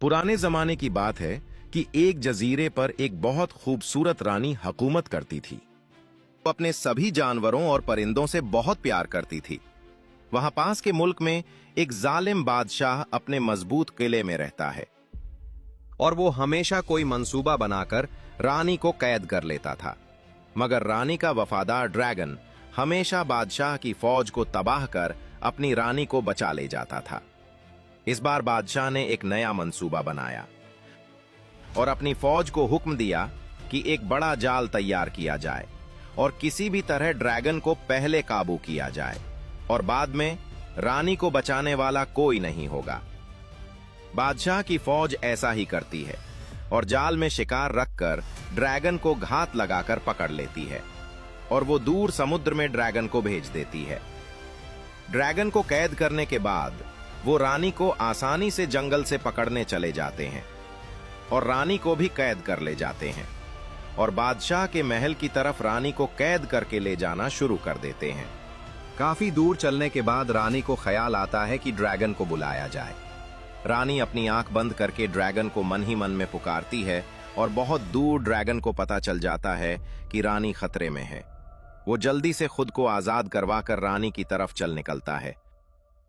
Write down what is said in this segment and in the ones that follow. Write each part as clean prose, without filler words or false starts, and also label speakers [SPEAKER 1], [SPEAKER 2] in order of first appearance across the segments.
[SPEAKER 1] पुराने जमाने की बात है कि एक जजीरे पर एक बहुत खूबसूरत रानी हुकूमत करती थी। वो अपने सभी जानवरों और परिंदों से बहुत प्यार करती थी। वहां पास के मुल्क में एक जालिम बादशाह अपने मजबूत किले में रहता है और वो हमेशा कोई मंसूबा बनाकर रानी को कैद कर लेता था। मगर रानी का वफादार ड्रैगन हमेशा बादशाह की फौज को तबाह कर अपनी रानी को बचा ले जाता था। इस बार बादशाह ने एक नया मंसूबा बनाया और अपनी फौज को हुक्म दिया कि एक बड़ा जाल तैयार किया जाए और किसी भी तरह ड्रैगन को पहले काबू किया जाए और बाद में रानी को बचाने वाला कोई नहीं होगा। बादशाह की फौज ऐसा ही करती है और जाल में शिकार रखकर ड्रैगन को घात लगाकर पकड़ लेती है और वो दूर समुद्र में ड्रैगन को भेज देती है। ड्रैगन को कैद करने के बाद वो रानी को आसानी से जंगल से पकड़ने चले जाते हैं और रानी को भी कैद कर ले जाते हैं और बादशाह के महल की तरफ रानी को कैद करके ले जाना शुरू कर देते हैं। काफी दूर चलने के बाद रानी को ख्याल आता है कि ड्रैगन को बुलाया जाए। रानी अपनी आंख बंद करके ड्रैगन को मन ही मन में पुकारती है और बहुत दूर ड्रैगन को पता चल जाता है कि रानी खतरे में है। वो जल्दी से खुद को आजाद करवाकर रानी की तरफ चल निकलता है।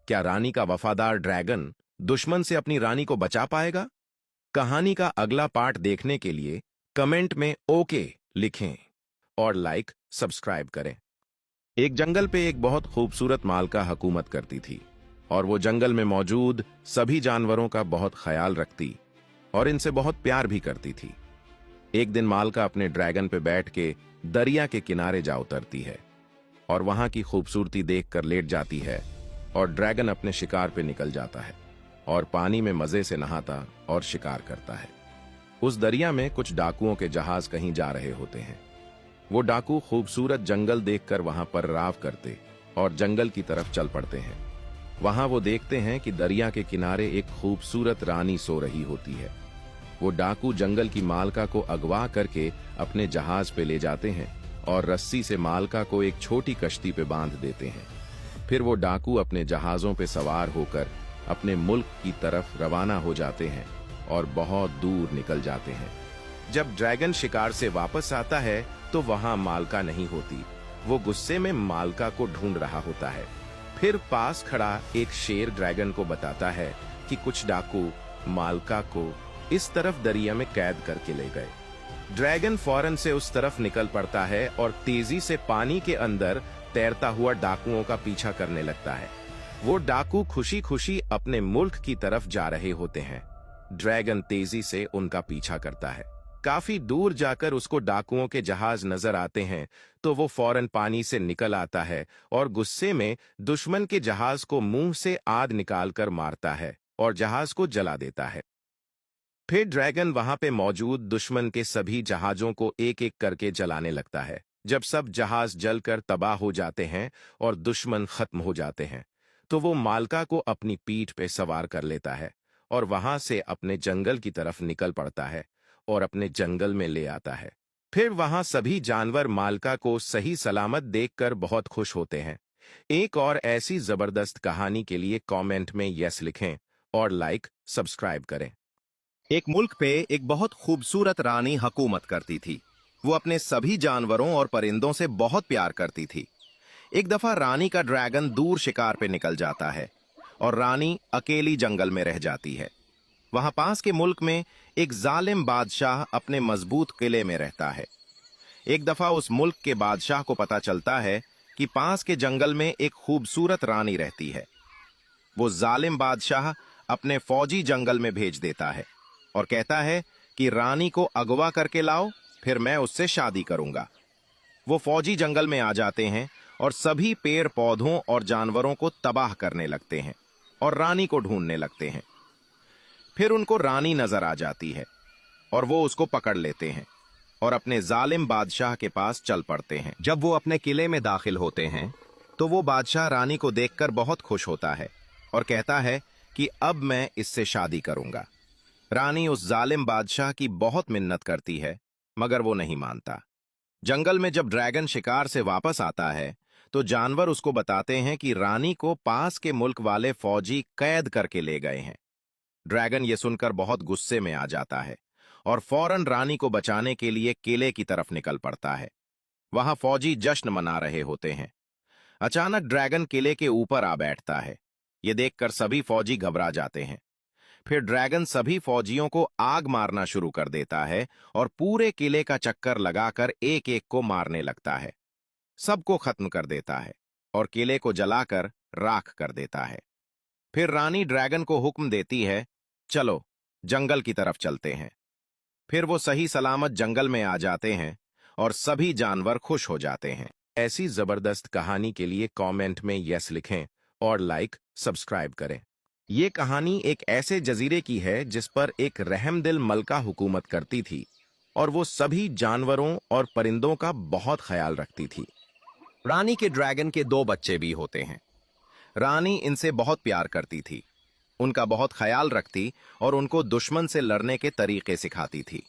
[SPEAKER 1] क्या रानी का वफादार ड्रैगन दुश्मन से अपनी रानी को बचा पाएगा? कहानी का अगला पार्ट देखने के लिए कमेंट में ओके लिखें और लाइक सब्सक्राइब करें। एक जंगल पे एक बहुत खूबसूरत मालका हुकूमत करती थी और वो जंगल में मौजूद सभी जानवरों का बहुत ख्याल रखती और इनसे बहुत प्यार भी करती थी। एक दिन मालका अपने ड्रैगन पे बैठ के दरिया के किनारे जा उतरती है और वहां की खूबसूरती देखकर लेट जाती है और ड्रैगन अपने शिकार पे निकल जाता है और पानी में मजे से नहाता और शिकार करता है। उस दरिया में कुछ डाकुओं के जहाज कहीं जा रहे होते हैं। वो डाकू खूबसूरत जंगल देखकर वहां पर राव करते और जंगल की तरफ चल पड़ते हैं। वहां वो देखते हैं कि दरिया के किनारे एक खूबसूरत रानी सो रही होती है। वो डाकू जंगल की मालका को अगवा करके अपने जहाज पे ले जाते हैं और रस्सी से मालका को एक छोटी कश्ती पे बांध देते हैं। फिर वो डाकू अपने जहाजों पे सवार होकर अपने मुल्क की तरफ रवाना हो जाते हैं और बहुत दूर निकल जाते हैं। जब ड्रैगन शिकार से वापस आता है तो वहां मालका नहीं होती। वो गुस्से में मालका को ढूंढ रहा होता है। फिर पास खड़ा एक शेर ड्रैगन को बताता है कि कुछ डाकू मालका को इस तरफ दरिया में कैद करके ले गए। ड्रैगन फौरन से उस तरफ निकल पड़ता है और तेजी से पानी के अंदर तैरता हुआ डाकुओं का पीछा करने लगता है। वो डाकू खुशी खुशी अपने मुल्क की तरफ जा रहे होते हैं। ड्रैगन तेजी से उनका पीछा करता है। काफी दूर जाकर उसको डाकुओं के जहाज नजर आते हैं तो वो फौरन पानी से निकल आता है और गुस्से में दुश्मन के जहाज को मुंह से आग निकालकर मारता है और जहाज को जला देता है। फिर ड्रैगन वहां पे मौजूद दुश्मन के सभी जहाजों को एक एक करके जलाने लगता है। जब सब जहाज जलकर तबाह हो जाते हैं और दुश्मन खत्म हो जाते हैं तो वो मालका को अपनी पीठ पे सवार कर लेता है और वहां से अपने जंगल की तरफ निकल पड़ता है और अपने जंगल में ले आता है। फिर वहां सभी जानवर मालका को सही सलामत देखकर बहुत खुश होते हैं। एक और ऐसी जबरदस्त कहानी के लिए कमेंट में यस लिखें और लाइक सब्सक्राइब करें। एक मुल्क पे एक बहुत खूबसूरत रानी हुकूमत करती थी। वो अपने सभी जानवरों और परिंदों से बहुत प्यार करती थी। एक दफा रानी का ड्रैगन दूर शिकार पे निकल जाता है और रानी अकेली जंगल में रह जाती है। वहां पास के मुल्क में एक जालिम बादशाह अपने मजबूत किले में रहता है। एक दफा उस मुल्क के बादशाह को पता चलता है कि पास के जंगल में एक खूबसूरत रानी रहती है। वो जालिम बादशाह अपने फौजी जंगल में भेज देता है और कहता है कि रानी को अगवा करके लाओ, फिर मैं उससे शादी करूंगा। वो फौजी जंगल में आ जाते हैं और सभी पेड़ पौधों और जानवरों को तबाह करने लगते हैं और रानी को ढूंढने लगते हैं। फिर उनको रानी नजर आ जाती है और वो उसको पकड़ लेते हैं और अपने जालिम बादशाह के पास चल पड़ते हैं। जब वो अपने किले में दाखिल होते हैं तो वो बादशाह रानी को देखकर बहुत खुश होता है और कहता है कि अब मैं इससे शादी करूंगा। रानी उस जालिम बादशाह की बहुत मिन्नत करती है मगर वो नहीं मानता। जंगल में जब ड्रैगन शिकार से वापस आता है तो जानवर उसको बताते हैं कि रानी को पास के मुल्क वाले फौजी कैद करके ले गए हैं। ड्रैगन ये सुनकर बहुत गुस्से में आ जाता है और फौरन रानी को बचाने के लिए किले की तरफ निकल पड़ता है। वहां फौजी जश्न मना रहे होते हैं। अचानक ड्रैगन किले के ऊपर आ बैठता है। ये देखकर सभी फौजी घबरा जाते हैं। फिर ड्रैगन सभी फौजियों को आग मारना शुरू कर देता है और पूरे किले का चक्कर लगाकर एक एक को मारने लगता है। सबको खत्म कर देता है और किले को जलाकर राख कर देता है। फिर रानी ड्रैगन को हुक्म देती है, चलो जंगल की तरफ चलते हैं। फिर वो सही सलामत जंगल में आ जाते हैं और सभी जानवर खुश हो जाते हैं। ऐसी जबरदस्त कहानी के लिए कमेंट में यस लिखें और लाइक सब्सक्राइब करें। ये कहानी एक ऐसे जजीरे की है जिस पर एक रहमदिल मलका हुकूमत करती थी और वो सभी जानवरों और परिंदों का बहुत ख्याल रखती थी। रानी के ड्रैगन के 2 बच्चे भी होते हैं। रानी इनसे बहुत प्यार करती थी, उनका बहुत ख्याल रखती और उनको दुश्मन से लड़ने के तरीके सिखाती थी।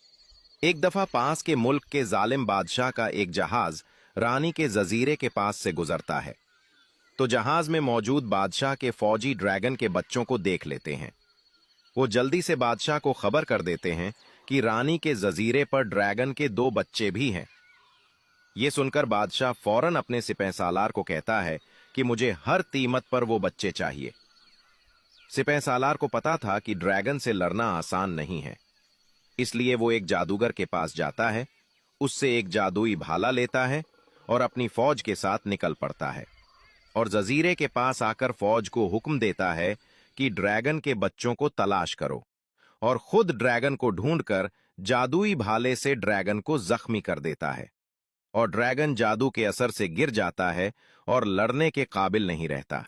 [SPEAKER 1] एक दफा पास के मुल्क के जालिम बादशाह का एक जहाज रानी के जजीरे के पास से गुजरता है, तो जहाज में मौजूद बादशाह के फौजी ड्रैगन के बच्चों को देख लेते हैं। वो जल्दी से बादशाह को खबर कर देते हैं कि रानी के जजीरे पर ड्रैगन के 2 बच्चे भी हैं। ये सुनकर बादशाह फौरन अपने सिपहसालार को कहता है कि मुझे हर कीमत पर वो बच्चे चाहिए। सिपहसालार को पता था कि ड्रैगन से लड़ना आसान नहीं है, इसलिए वो एक जादूगर के पास जाता है, उससे एक जादुई भाला लेता है और अपनी फौज के साथ निकल पड़ता है और जजीरे के पास आकर फौज को हुक्म देता है कि ड्रैगन के बच्चों को तलाश करो और खुद ड्रैगन को ढूंढकर जादुई भाले से ड्रैगन को जख्मी कर देता है और ड्रैगन जादू के असर से गिर जाता है और लड़ने के काबिल नहीं रहता।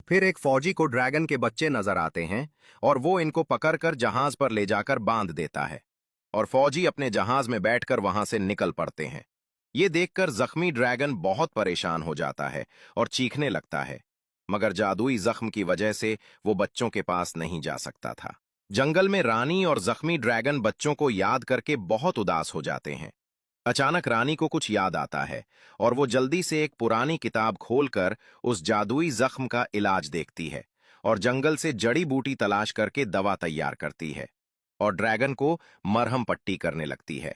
[SPEAKER 1] फिर एक फौजी को ड्रैगन के बच्चे नजर आते हैं और वो इनको पकड़कर जहाज पर ले जाकर बांध देता है और फौजी अपने जहाज में बैठकर वहां से निकल पड़ते हैं। ये देखकर जख्मी ड्रैगन बहुत परेशान हो जाता है और चीखने लगता है, मगर जादुई जख्म की वजह से वो बच्चों के पास नहीं जा सकता था। जंगल में रानी और जख्मी ड्रैगन बच्चों को याद करके बहुत उदास हो जाते हैं। अचानक रानी को कुछ याद आता है और वो जल्दी से एक पुरानी किताब खोलकर उस जादुई जख्म का इलाज देखती है और जंगल से जड़ी बूटी तलाश करके दवा तैयार करती है और ड्रैगन को मरहम पट्टी करने लगती है।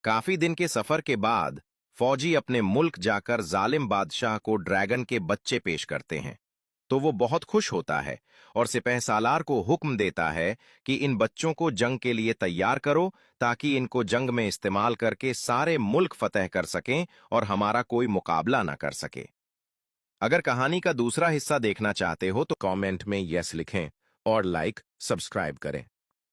[SPEAKER 1] काफी दिन के सफर के बाद फौजी अपने मुल्क जाकर जालिम बादशाह को ड्रैगन के बच्चे पेश करते हैं, तो वो बहुत खुश होता है और सिपहसालार को हुक्म देता है कि इन बच्चों को जंग के लिए तैयार करो ताकि इनको जंग में इस्तेमाल करके सारे मुल्क फतह कर सकें और हमारा कोई मुकाबला ना कर सके। अगर कहानी का दूसरा हिस्सा देखना चाहते हो तो कमेंट में यस लिखें और लाइक सब्सक्राइब करें।